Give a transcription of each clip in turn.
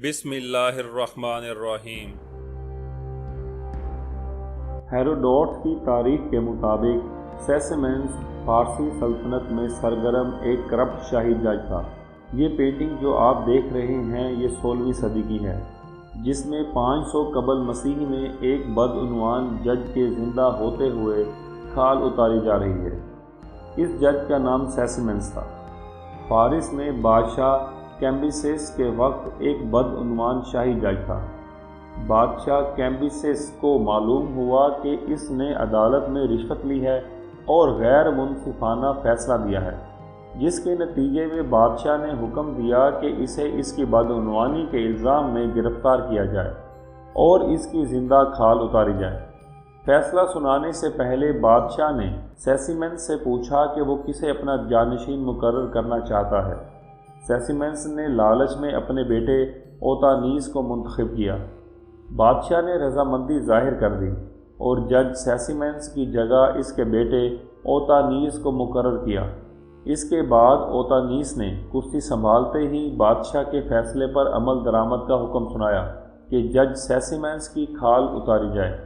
بسم اللہ الرحمن الرحیم۔ ہیروڈوٹ کی تاریخ کے مطابق سیسمنس فارسی سلطنت میں سرگرم ایک کرپٹ شاہی جج تھا۔ یہ پینٹنگ جو آپ دیکھ رہے ہیں یہ 16ویں صدی کی ہے، جس میں 500 قبل مسیح میں ایک بدعنوان جج کے زندہ ہوتے ہوئے کھال اتاری جا رہی ہے۔ اس جج کا نام سیسمنس تھا۔ فارس میں بادشاہ کیمبیسس کے وقت ایک بدعنوان شاہی جج تھا۔ بادشاہ کیمبیسس کو معلوم ہوا کہ اس نے عدالت میں رشوت لی ہے اور غیر منصفانہ فیصلہ دیا ہے، جس کے نتیجے میں بادشاہ نے حکم دیا کہ اسے اس کی بدعنوانی کے الزام میں گرفتار کیا جائے اور اس کی زندہ کھال اتاری جائے۔ فیصلہ سنانے سے پہلے بادشاہ نے سیسمنس سے پوچھا کہ وہ کسے اپنا جانشین مقرر کرنا چاہتا ہے۔ سیسمنس نے لالچ میں اپنے بیٹے اوتانیس کو منتخب کیا۔ بادشاہ نے رضامندی ظاہر کر دی اور جج سیسمنس کی جگہ اس کے بیٹے اوتانیس کو مقرر کیا۔ اس کے بعد اوتانیس نے کرسی سنبھالتے ہی بادشاہ کے فیصلے پر عمل درآمد کا حکم سنایا کہ جج سیسمنس کی کھال اتاری جائے۔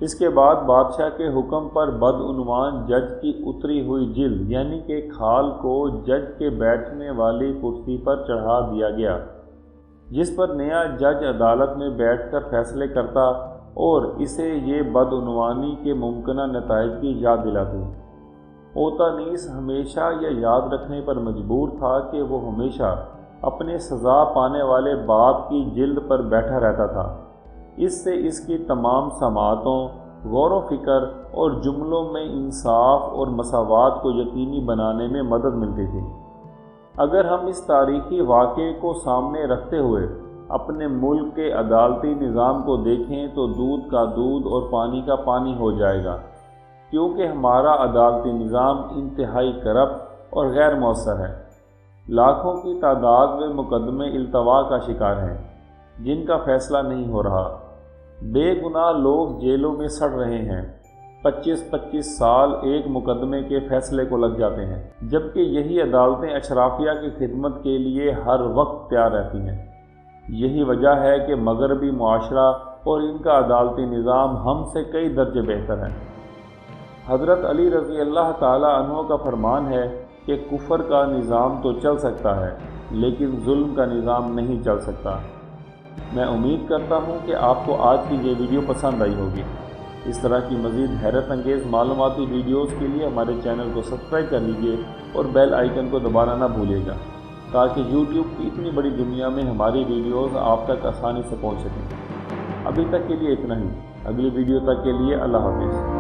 اس کے بعد بادشاہ کے حکم پر بدعنوان جج کی اتری ہوئی جلد یعنی کہ کھال کو جج کے بیٹھنے والی کرسی پر چڑھا دیا گیا، جس پر نیا جج عدالت میں بیٹھ کر فیصلے کرتا اور اسے یہ بدعنوانی کے ممکنہ نتائج کی یاد دلاتی۔ اوتانیس ہمیشہ یہ یاد رکھنے پر مجبور تھا کہ وہ ہمیشہ اپنے سزا پانے والے باپ کی جلد پر بیٹھا رہتا تھا۔ اس سے اس کی تمام سماعتوں، غور و فکر اور جملوں میں انصاف اور مساوات کو یقینی بنانے میں مدد ملتی تھی۔ اگر ہم اس تاریخی واقعے کو سامنے رکھتے ہوئے اپنے ملک کے عدالتی نظام کو دیکھیں تو دودھ کا دودھ اور پانی کا پانی ہو جائے گا، کیونکہ ہمارا عدالتی نظام انتہائی کرپٹ اور غیر مؤثر ہے۔ لاکھوں کی تعداد میں مقدمے التوا کا شکار ہیں جن کا فیصلہ نہیں ہو رہا۔ بے گناہ لوگ جیلوں میں سڑ رہے ہیں، 25 سال ایک مقدمے کے فیصلے کو لگ جاتے ہیں، جبکہ یہی عدالتیں اشرافیہ کی خدمت کے لیے ہر وقت تیار رہتی ہیں۔ یہی وجہ ہے کہ مغربی معاشرہ اور ان کا عدالتی نظام ہم سے کئی درجے بہتر ہے۔ حضرت علی رضی اللہ تعالی عنہ کا فرمان ہے کہ کفر کا نظام تو چل سکتا ہے لیکن ظلم کا نظام نہیں چل سکتا۔ میں امید کرتا ہوں کہ آپ کو آج کی یہ ویڈیو پسند آئی ہوگی۔ اس طرح کی مزید حیرت انگیز معلوماتی ویڈیوز کے لیے ہمارے چینل کو سبسکرائب کر لیجئے اور بیل آئیکن کو دبانا نہ بھولیے گا تاکہ یوٹیوب کی اتنی بڑی دنیا میں ہماری ویڈیوز آپ تک آسانی سے پہنچ سکیں۔ ابھی تک کے لیے اتنا ہی، اگلی ویڈیو تک کے لیے اللہ حافظ۔